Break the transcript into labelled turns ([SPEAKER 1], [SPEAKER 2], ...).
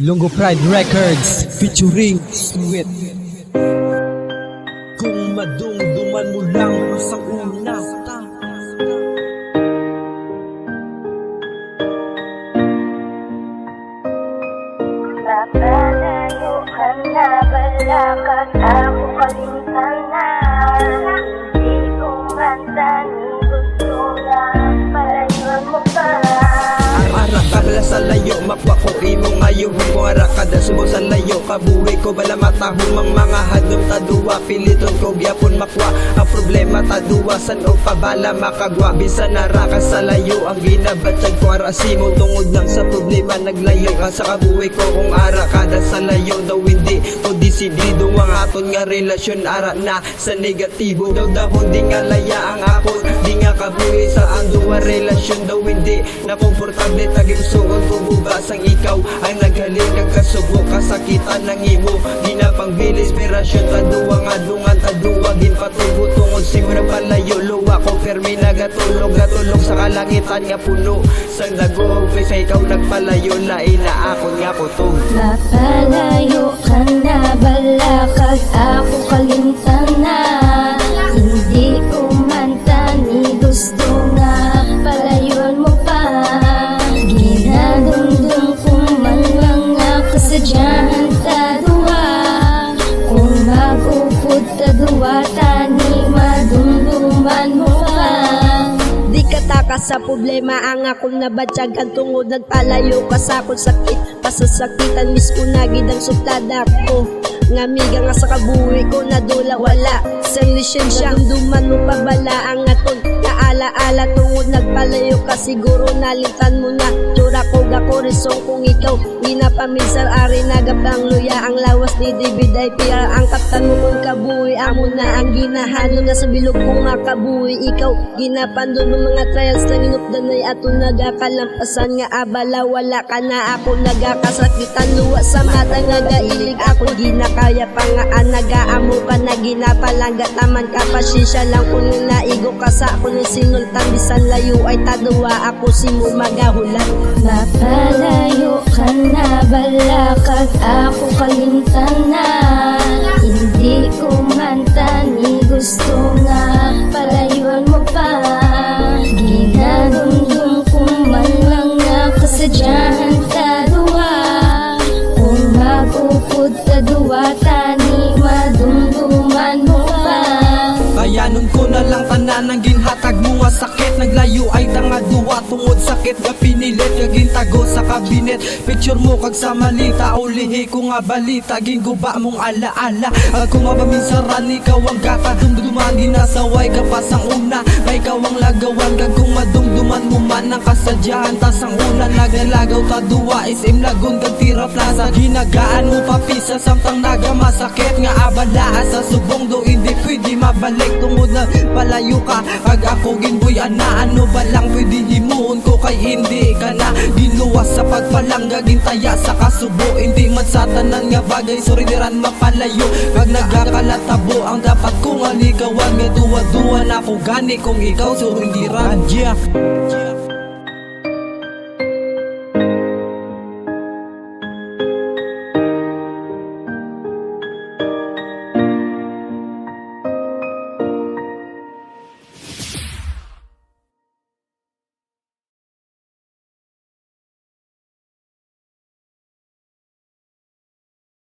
[SPEAKER 1] Lungo Pride Records featuring Sweet. Kung madungduman mo lang sa una,
[SPEAKER 2] Napalayo ka na, balakad ako kalimutan na. Hindi ko man tani gusto na palayuan mo pa.
[SPEAKER 3] Arakala sa layo, mapakuri mo ngayon. Kung arakada sumo sa layo, kabuhi ko bala matahong ang mga hadong taduwa. Piliton ko gyapon makwa, ang problema taduwa. San o pabala makagwa, bisan naraka sa layo. Ang ginabatsag ko arasimo, tungod lang sa problema naglayo ka sa kabuhi ko. Kung arakada sa layo daw hindi o disidido ang aton nga relasyon. Ara na sa negatibo daw dahon di nga laya ang ako. Di nga kabuhi sa ang duwa relasyon daw hindi na komportable. Taging suon bubugas ang ikaw ang naghalin kang kasubo. Kasakitan ng imo ginapangbil inspirasyon. Taduwa nga dungan taduwa ginpatubo tungod simura palayo. Luwa ko permi nagatulog gatulog sa kalangitan nga puno sang dagog. Sa ikaw nagpalayo lain na ako nga putong.
[SPEAKER 2] Napalayo ka na, balakad ako kalimutan na. Hindi ko man tani gusto na palayuan mo pa. Ginadumdum ko man mga kasadyahan taduwa. Kung mag-upod taduwa, tani madumduman mo pa.
[SPEAKER 4] Di kataka sa problema ang akong nabatsyag. Ang tungod nagpalayo ka sa akong sakit. Pasasakitan mis ko na gidang suplada ko. Nga miga nga sa kabuhi ko nadula wala. Sa lisensya duman mo pabala ang aton kaala-ala. Tungod nagpalayo ka siguro nalintan mo na. Tsura ko gako risong kung ikaw ginapaminsan ari nagapang luya. Ang lawas ni David ay pira ang kaptan mo kung kabuhi. Amo na ang ginahano na sa bilog kong nga kabuhi. Ikaw ginapandon ng mga trials na ginupdanay ato nagakalampasan nga abala. Wala ka na ako nagakasakitan. Luwa sa mata nga gailig ako ginakaya pa nga nagaamo ka na ginapalangga. Taman ka pasisya lang kung naigo ka sa ako ni sinultan. Bisan layo ay taduwa ako si mo magahulan.
[SPEAKER 2] Napalayo ka na, balakad ako kalimutan na. Hindi ko man tani gusto na palayuan mo pa. Ginadumdum ko man lang na kasadyahan taduwa. Kung mag-upod taduwa, tani madumduman mo pa.
[SPEAKER 3] Kayanon ko na lang tanan ang ginhatag mo nga sakit. Naglayo ay tanga duwa tungod sakit nga pinilit nga gintago sa kabinet. Picture mo kag sa malita ulihi ko nga balita. Ginguba mong alaala ako mabaminsaran ikaw ang gata. Dumduman ginasaway ka pa sang una. May ikaw ang lagawan kag kung madumduman mo man ang kasadyahan. Tas ang una nagalagaw taduwa isim lagun kag tira plaza. Ginagaan mo papisa samtang nagamasakit nga abala sa subong do hindi pwede mabalik. Tungod na palayo ka kag ako ginboy ana. Ano ba lang pwede himuon ko kay hindi ka na giluwas sa pagpalangga gintaya sa kasubo. Hindi man sa tanan nga bagay suriniran mapalayo. Kag nagakalatabo ang dapat kong aligawan. Nga duwa-duwa na ako gani kung ikaw surindiran. Yeah.